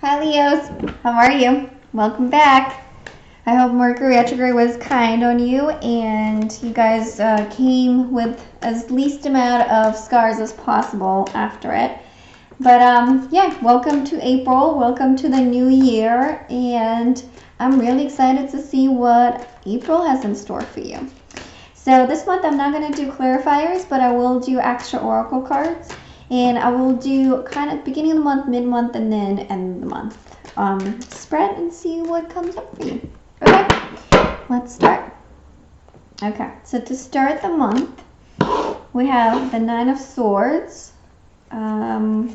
Hi Leos, how are you? Welcome back. I hope Mercury retrograde was kind on you and you guys came with as least amount of scars as possible after it. But yeah, welcome to April, welcome to the new year, and I'm really excited to see what April has in store for you. So this month I'm not going to do clarifiers, but I will do extra oracle cards. And I will do kind of beginning of the month, mid-month, and then end of the month spread and see what comes up for you. Okay, let's start. Okay, so to start the month, we have the Nine of Swords. Wow.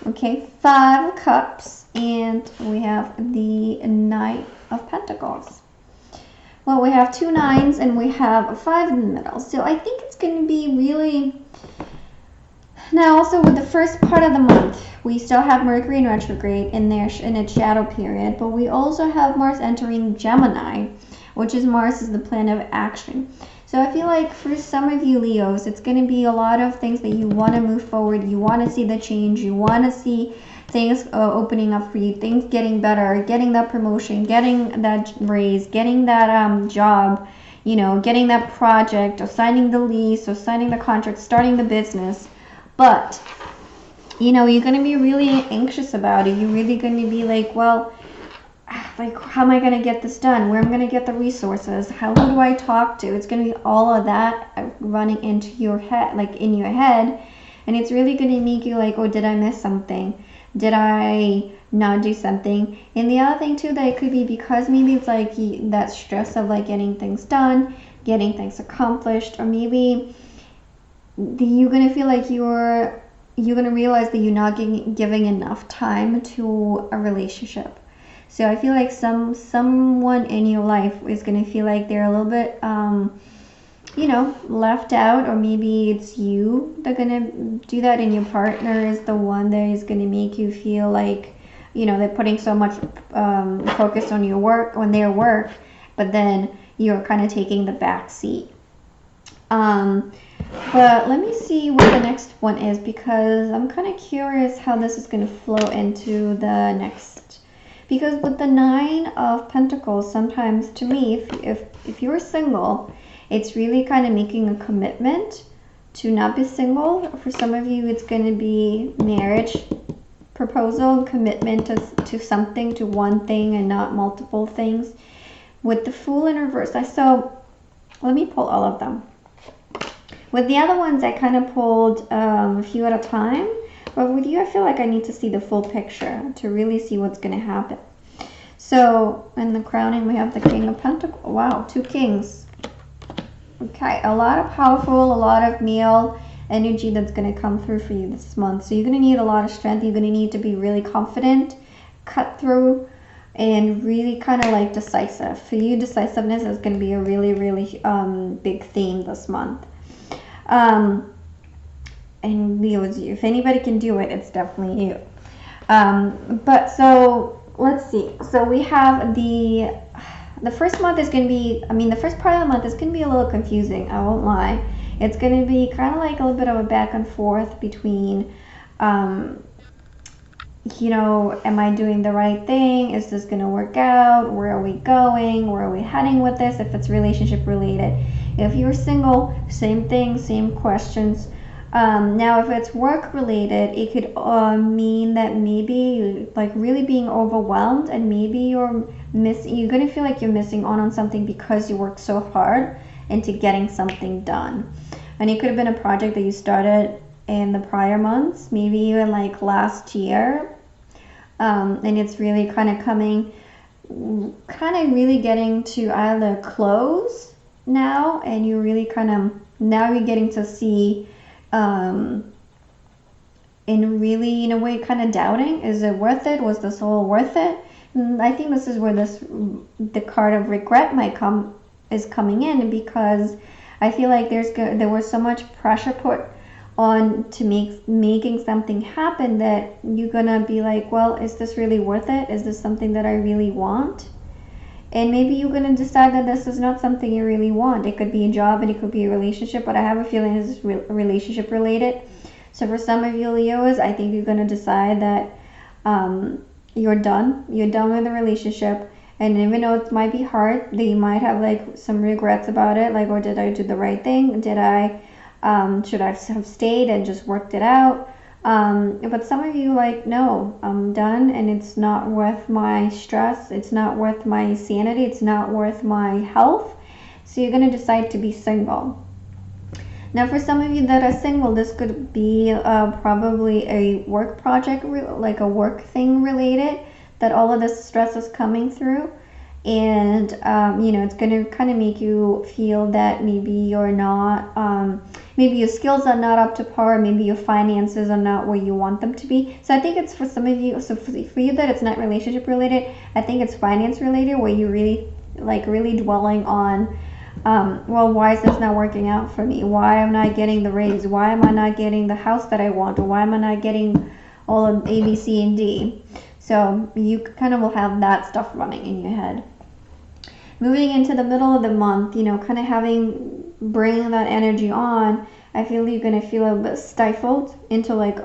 Okay, Five of Cups, and we have the Knight of Pentacles. Well, we have two nines and we have a 5 in the middle. So I think it's going to be really... Now, also with the first part of the month, we still have Mercury in retrograde in its shadow period, but we also have Mars entering Gemini, which is Mars is the planet of action. So I feel like for some of you Leos, it's going to be a lot of things that you want to move forward. You want to see the change. You want to see things opening up for you, things getting better, getting that promotion, getting that raise, getting that job, you know, getting that project, or signing the lease, or signing the contract, starting the business. But, you know, you're going to be really anxious about it. You're really going to be like, well, like, how am I going to get this done? Where am I going to get the resources? Who do I talk to? It's going to be all of that running into your head, like in your head. And it's really going to make you like, oh, did I miss something? Did I not do something? And the other thing too, that it could be because maybe it's like that stress of like getting things done, getting things accomplished, or maybe you're going to feel like you're going to realize that you're not giving enough time to a relationship. So I feel like someone in your life is going to feel like they're a little bit, you know, left out, or maybe it's you that going to do that, and your partner is the one that is going to make you feel like, you know, they're putting so much focus on your work, on their work, but then you're kind of taking the back seat. But let me see what the next one is, because I'm kind of curious how this is going to flow into the next. Because with the Nine of Pentacles, sometimes to me, if you're single, it's really kind of making a commitment to not be single. For some of you, it's going to be marriage proposal, commitment to something, to one thing and not multiple things. With the Fool in reverse, so let me pull all of them. With the other ones, I kind of pulled a few at a time. But with you, I feel like I need to see the full picture to really see what's going to happen. So, in the crowning, we have the King of Pentacles. Wow, two kings. Okay, a lot of powerful, a lot of male energy that's going to come through for you this month. So you're going to need a lot of strength. You're going to need to be really confident, cut through, and really kind of like decisive. For you, decisiveness is going to be a really, really big theme this month. And Leo's you. If anybody can do it, it's definitely you. But so let's see. So we have the first month is going to be, the first part of the month is going to be a little confusing. I won't lie. It's going to be kind of like a little bit of a back and forth between, you know, am I doing the right thing? Is this going to work out? Where are we going? Where are we heading with this? If it's relationship related. If you're single, same thing, same questions. Now, if it's work related, it could mean that maybe you like really being overwhelmed, and maybe you're going to feel like you're missing on something because you worked so hard into getting something done. And it could have been a project that you started in the prior months, maybe even like last year. And it's really kind of really getting to either close now, and you're really now you're getting to see, and really in a way kind of doubting, is it worth it? Was this all worth it? And I think this is where the card of regret is coming in, because I feel like there was so much pressure put on to making something happen that you're gonna be like, well, is this really worth it? Is this something that I really want? And maybe you're going to decide that this is not something you really want. It could be a job and it could be a relationship, but I have a feeling this is relationship related. So for some of you Leos, I think you're going to decide that you're done. You're done with the relationship. And even though it might be hard, they might have like some regrets about it, like, oh, did I do the right thing? Did I, should I have stayed and just worked it out? But some of you like, no, I'm done, and it's not worth my stress. It's not worth my sanity. It's not worth my health. So you're going to decide to be single. Now, for some of you that are single, this could be probably a work project, like a work thing related, that all of this stress is coming through. And, it's going to kind of make you feel that maybe you're not, maybe your skills are not up to par, maybe your finances are not where you want them to be. So I think it's for some of you, so for you that it's not relationship related, I think it's finance related, where you really dwelling on, well, why is this not working out for me? Why am I not getting the raise? Why am I not getting the house that I want? Or why am I not getting all of A, B, C, and D? So you kind of will have that stuff running in your head. Moving into the middle of the month, kind of bringing that energy on, I feel you're going to feel a bit stifled into like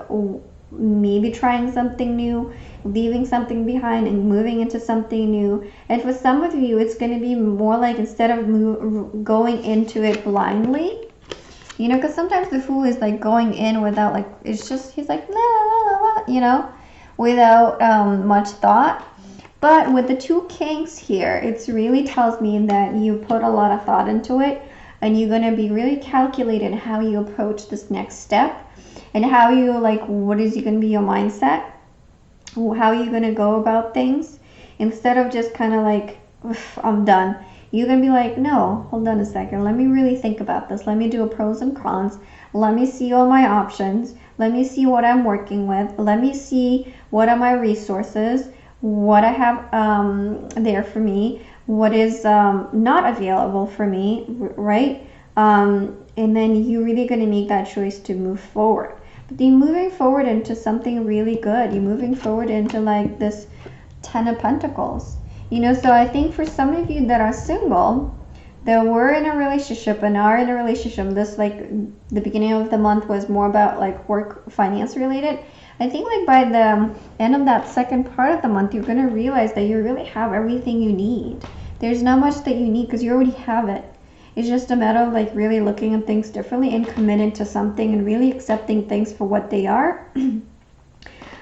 maybe trying something new, leaving something behind and moving into something new. And for some of you, it's going to be more like, instead of going into it blindly, because sometimes the Fool is like going in without like, it's just, he's like, la, la, la, la, without much thought. But with the 2 Kings here, it really tells me that you put a lot of thought into it, and you're going to be really calculated how you approach this next step, and how you what is going to be your mindset, how are you going to go about things, instead of just kind of like, I'm done. You're going to be like, no, hold on a second, let me really think about this, let me do a pros and cons, let me see all my options, let me see what I'm working with, let me see what are my resources, what I have there for me, what is not available for me, right? And then you're really going to make that choice to move forward. But you're moving forward into something really good. You're moving forward into like this 10 of Pentacles. So I think for some of you that are single, that were in a relationship and are in a relationship, this the beginning of the month was more about like work, finance related. I think like by the end of that second part of the month, you're going to realize that you really have everything you need. There's not much that you need because you already have it. It's just a matter of like really looking at things differently and committing to something and really accepting things for what they are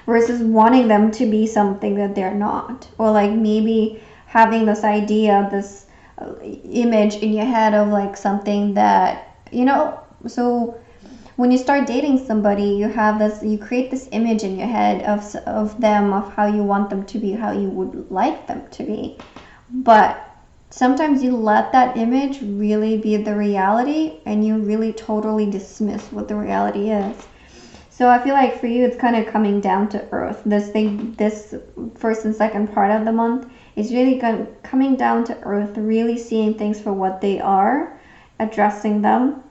versus wanting them to be something that they're not. Or like maybe having this idea, this image in your head of like something that, so when you start dating somebody, you create this image in your head of them, of how you want them to be, how you would like them to be. But sometimes you let that image really be the reality, and you really totally dismiss what the reality is. So I feel like for you, it's kind of coming down to earth. This first and second part of the month is really coming down to earth, really seeing things for what they are, addressing them,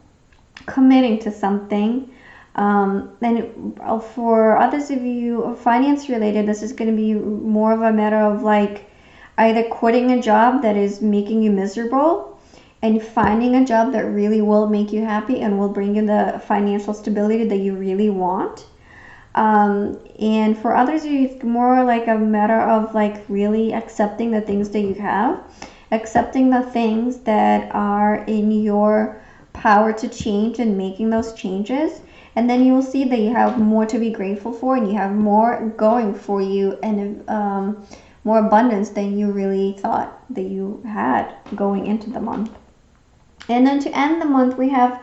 committing to something. And for others of you, finance related, this is going to be more of a matter of like either quitting a job that is making you miserable and finding a job that really will make you happy and will bring you the financial stability that you really want. And for others of you, it's more like a matter of like really accepting the things that you have, accepting the things that are in your power to change and making those changes. And then you will see that you have more to be grateful for, and you have more going for you, and more abundance than you really thought that you had going into the month. And then to end the month, we have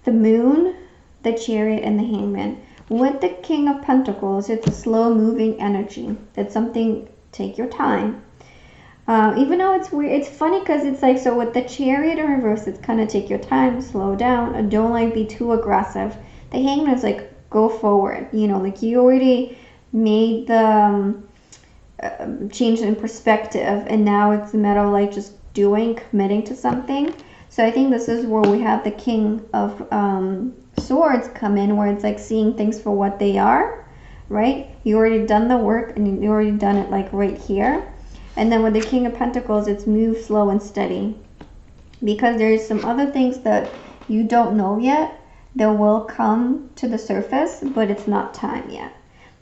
the Moon, the Chariot, and the Hangman. With the King of Pentacles, it's a slow moving energy. It's something, take your time. Even though it's weird, it's funny because it's like, so with the Chariot in reverse, it's kind of take your time, slow down, and don't like be too aggressive. The Hangman is like, go forward. Like you already made the change in perspective, and now it's a matter of like just doing, committing to something. So I think this is where we have the King of Swords come in, where it's like seeing things for what they are, right? You already done the work, and you already done it like right here. And then with the King of Pentacles, it's move slow and steady, because there's some other things that you don't know yet that will come to the surface, but it's not time yet.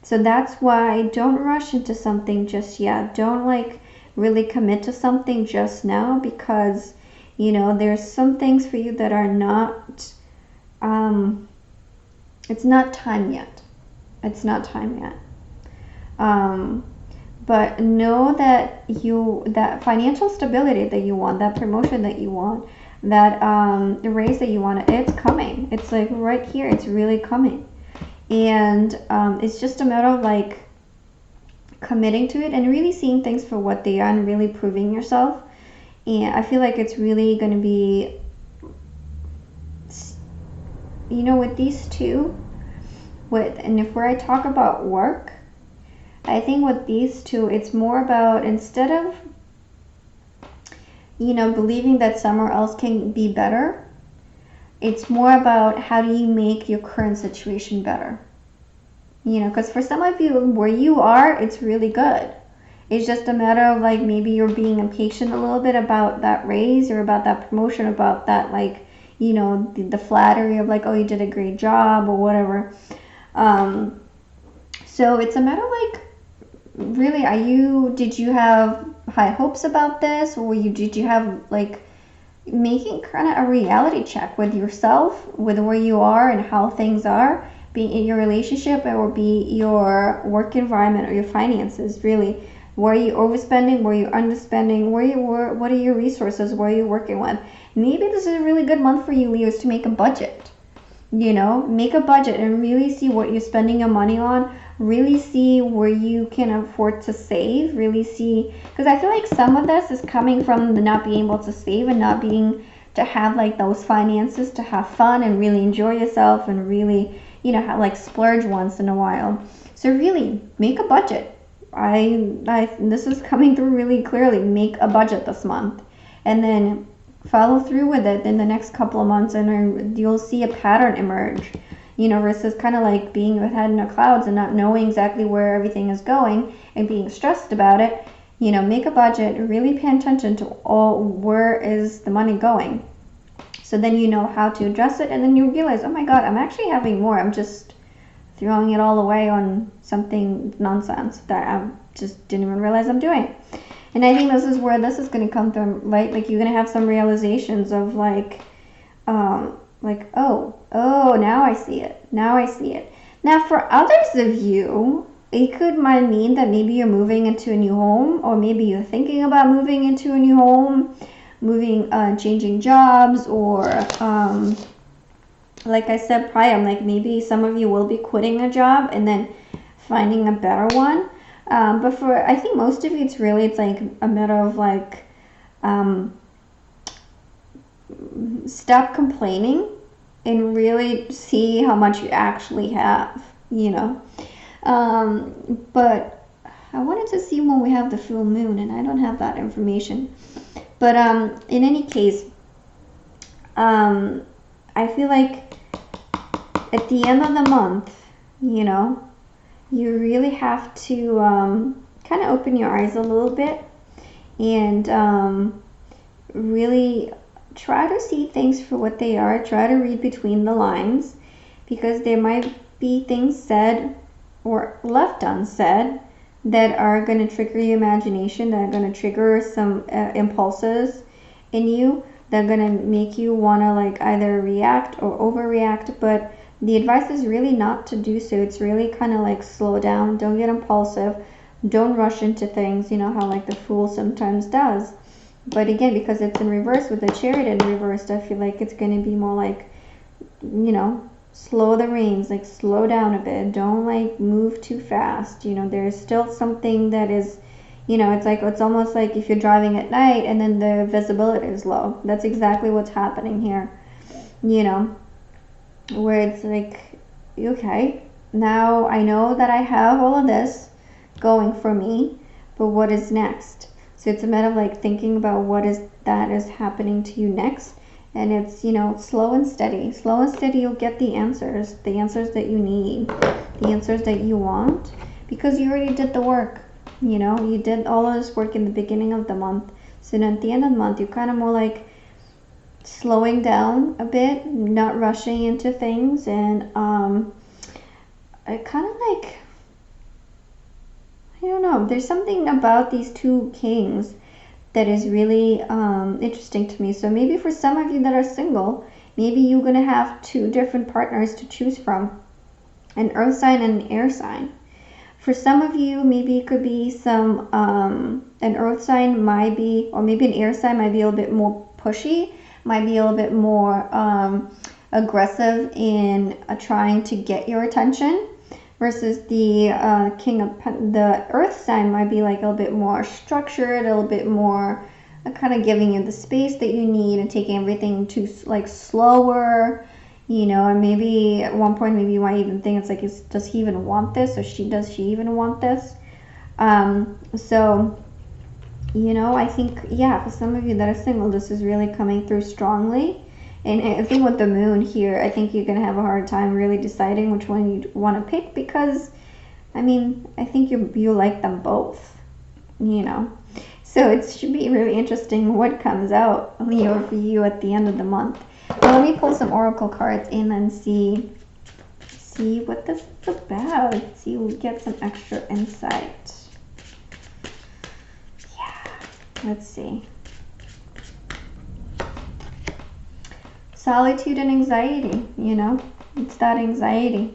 So that's why don't rush into something just yet. Don't like really commit to something just now, because there's some things for you that are not it's not time yet. It's not time yet. But know that that financial stability that you want, that promotion that you want, that raise that you want, it's coming. It's like right here. It's really coming. And it's just a matter of like committing to it and really seeing things for what they are and really proving yourself. And I feel like it's really going to be, with these two, and if where I talk about work, I think with these two, it's more about, instead of, believing that somewhere else can be better, it's more about how do you make your current situation better. Because for some of you, where you are, it's really good. It's just a matter of like maybe you're being impatient a little bit about that raise or about that promotion, about that like, the flattery of like, oh, you did a great job or whatever. So it's a matter of like, really, did you have high hopes about this, or did you have like making kind of a reality check with yourself, with where you are and how things are, be in your relationship or be your work environment or your finances, really. Where are you overspending? Where are you underspending? What are your resources? Where are you working with? Maybe this is a really good month for you, Leos, to make a budget. Make a budget and really see what you're spending your money on. Really see where you can afford to save. Really see, because I feel like some of this is coming from the not being able to save and not being to have like those finances to have fun and really enjoy yourself and really, have, like splurge once in a while. So really make a budget. This is coming through really clearly. Make a budget this month, and then follow through with it in the next couple of months, and you'll see a pattern emerge. Versus kind of like being with head in the clouds and not knowing exactly where everything is going and being stressed about it. Make a budget, really pay attention to where is the money going. So then you know how to address it, and then you realize, oh my God, I'm actually having more. I'm just throwing it all away on something nonsense that I just didn't even realize I'm doing. And I think this is where this is going to come from, right? Like you're going to have some realizations of like, oh, now I see it. Now for others of you, it might mean that maybe you're moving into a new home, or maybe you're thinking about moving into a new home, changing jobs, or like I said prior, like maybe some of you will be quitting a job and then finding a better one. But I think most of you, it's like a matter of like, stop complaining and really see how much you actually have, But I wanted to see when we have the full moon, and I don't have that information. But in any case, I feel like at the end of the month, you really have to kind of open your eyes a little bit and really try to see things for what they are. Try to read between the lines, because there might be things said or left unsaid that are going to trigger your imagination, that are going to trigger some impulses in you, that are going to make you want to like either react or overreact. But the advice is really not to do so. It's really kind of like slow down. Don't get impulsive. Don't rush into things. You know how like the fool sometimes does. But again, because it's in reverse with the Chariot in reverse, I feel like it's going to be more like, slow the reins, like slow down a bit. Don't like move too fast. There's still something that is, it's almost like if you're driving at night and then the visibility is low. That's exactly what's happening here, where it's like, okay, now I know that I have all of this going for me, but what is next? So it's a matter of like thinking about what is happening to you next. And it's, slow and steady. Slow and steady, you'll get the answers that you need, the answers that you want, because you already did the work. You did all of this work in the beginning of the month. So then at the end of the month, you're kind of more like slowing down a bit, not rushing into things, and I kind of like know. There's something about these two kings that is really interesting to me. So maybe for some of you that are single, maybe you're going to have two different partners to choose from, an earth sign and an air sign. For some of you, maybe it could be some, an earth sign might be, or maybe an air sign might be a little bit more pushy, might be a little bit more aggressive in trying to get your attention, versus the the earth sign might be like a little bit more structured, a little bit more kind of giving you the space that you need and taking everything to like slower, you know. And maybe at one point maybe you might even think it's like, does he even want this, or does she even want this? So, you know, I think, yeah, for some of you that are single, this is really coming through strongly. And I think with the moon here, I think you're going to have a hard time really deciding which one you want to pick, because, I mean, I think you like them both, you know. So it should be really interesting what comes out, Leo, for you at the end of the month. Well, let me pull some oracle cards and then see what this is about. See if we get some extra insight. Yeah, let's see. Solitude and anxiety, you know, it's that anxiety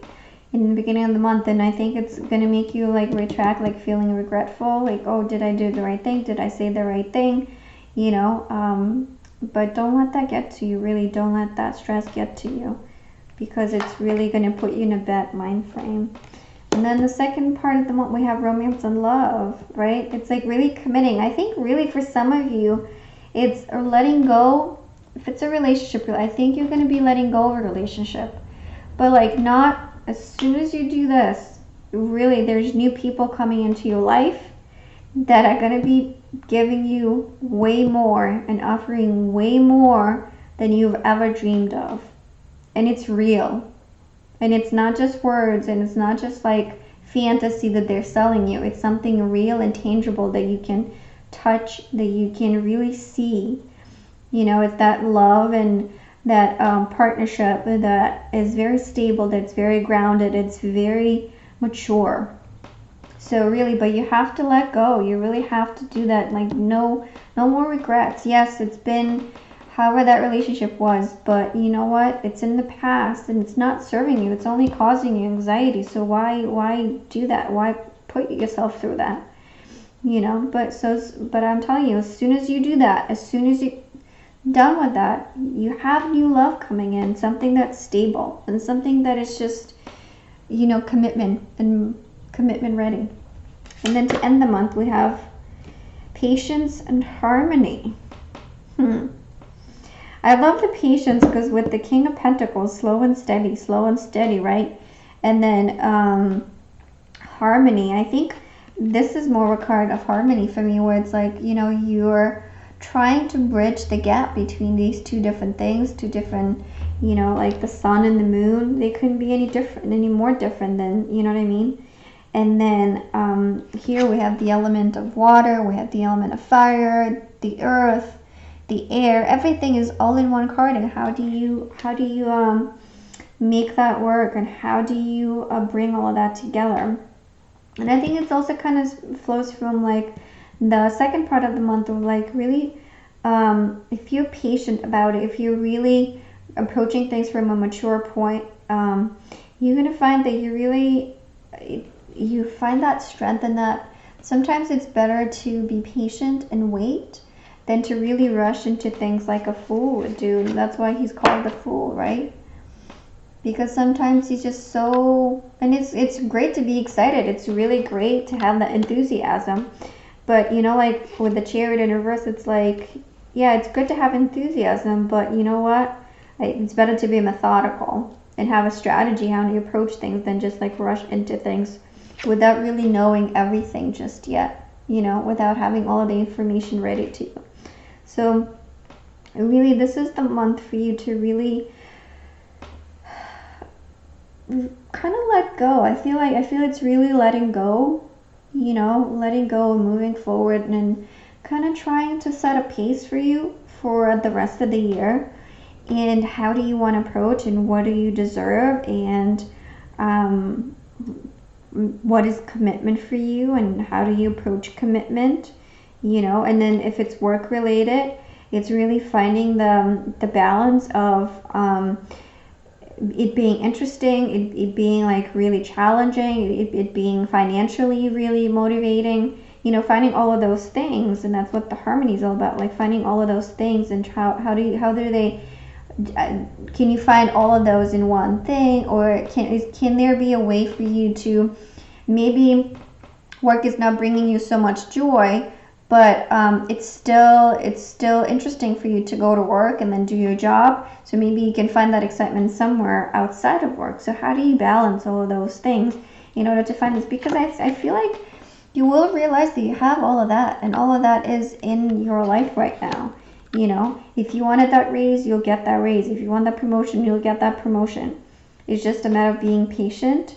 in the beginning of the month, and I think it's going to make you like retract, like feeling regretful, like, oh, did I do the right thing? Did I say the right thing? You know, but don't let that get to you. Really, don't let that stress get to you, because it's really going to put you in a bad mind frame. And then the second part of the month, we have romance and love, right? It's like really committing. I think really for some of you, it's letting go. If it's a relationship, I think you're going to be letting go of a relationship. But like, not as soon as you do this, really there's new people coming into your life that are going to be giving you way more and offering way more than you've ever dreamed of. And it's real. And it's not just words, and it's not just like fantasy that they're selling you. It's something real and tangible that you can touch, that you can really see. You know, it's that love and that partnership that is very stable, that's very grounded, it's very mature. So really, but you have to let go. You really have to do that. Like, no more regrets. Yes, it's been however that relationship was, but you know what? It's in the past and it's not serving you. It's only causing you anxiety. So why do that? Why put yourself through that? You know, but I'm telling you, as soon as you do that, as soon as you done with that, you have new love coming in, something that's stable and something that is just, you know, commitment ready. And then to end the month, we have patience and harmony. I love the patience, because with the King of Pentacles, slow and steady, right? And then harmony, I think this is more a card of harmony for me, where it's like, you know, you're trying to bridge the gap between these two different things, two different, you know, like the sun and the moon, they couldn't be any more different than, you know what I mean? And then here we have the element of water, we have the element of fire, the earth, the air, everything is all in one card. And how do you make that work, and how do you bring all of that together? And I think it's also kind of flows from like the second part of the month of like really, if you're patient about it, if you're really approaching things from a mature point, you're going to find that you find that strength, and that sometimes it's better to be patient and wait than to really rush into things like a fool would do. And that's why he's called the fool, right? Because sometimes he's just so, and it's great to be excited. It's really great to have that enthusiasm. But, you know, like with the Chariot in reverse, it's like, yeah, it's good to have enthusiasm, but you know what? It's better to be methodical and have a strategy how to approach things than just like rush into things without really knowing everything just yet, you know, without having all of the information ready to you. So really, this is the month for you to really kind of let go. I feel it's really letting go, you know, letting go and moving forward, and kind of trying to set a pace for you for the rest of the year. And how do you want to approach, and what do you deserve, and what is commitment for you and how do you approach commitment, you know. And then if it's work related, it's really finding the balance of it being interesting, it being like really challenging, it being financially really motivating, you know, finding all of those things. And that's what the harmony is all about, like finding all of those things. And how do they can you find all of those in one thing, or can there be a way for you to maybe work is not bringing you so much joy, but it's still interesting for you to go to work and then do your job. So maybe you can find that excitement somewhere outside of work. So how do you balance all of those things in order to find this? Because I feel like you will realize that you have all of that, and all of that is in your life right now. You know, if you wanted that raise, you'll get that raise. If you want that promotion, you'll get that promotion. It's just a matter of being patient,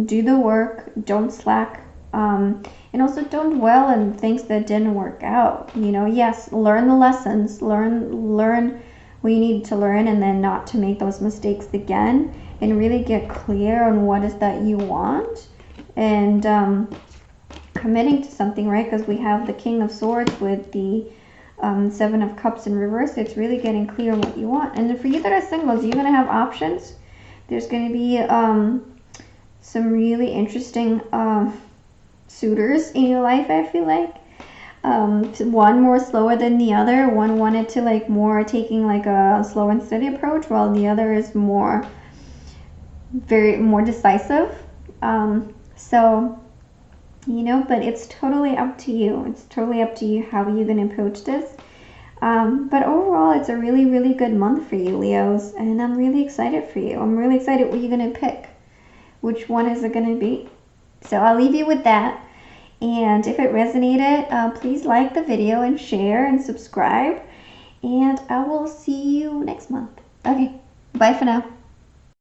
do the work, don't slack. And also don't dwell on things that didn't work out. You know, yes, learn the lessons, learn what you need to learn, and then not to make those mistakes again, and really get clear on what is that you want, and committing to something, right? Because we have the King of Swords with the Seven of Cups in reverse. It's really getting clear on what you want. And for you that are singles, you're going to have options. There's going to be some really interesting suitors in your life, I feel like. One more slower than the other. One wanted to like more taking like a slow and steady approach, while the other is more decisive. So, you know, but it's totally up to you. It's totally up to you how you're going to approach this. But overall, it's a really, really good month for you, Leos, and I'm really excited for you. I'm really excited what you're going to pick. Which one is it going to be? So I'll leave you with that. And if it resonated, please like the video and share and subscribe. And I will see you next month. Okay, bye for now.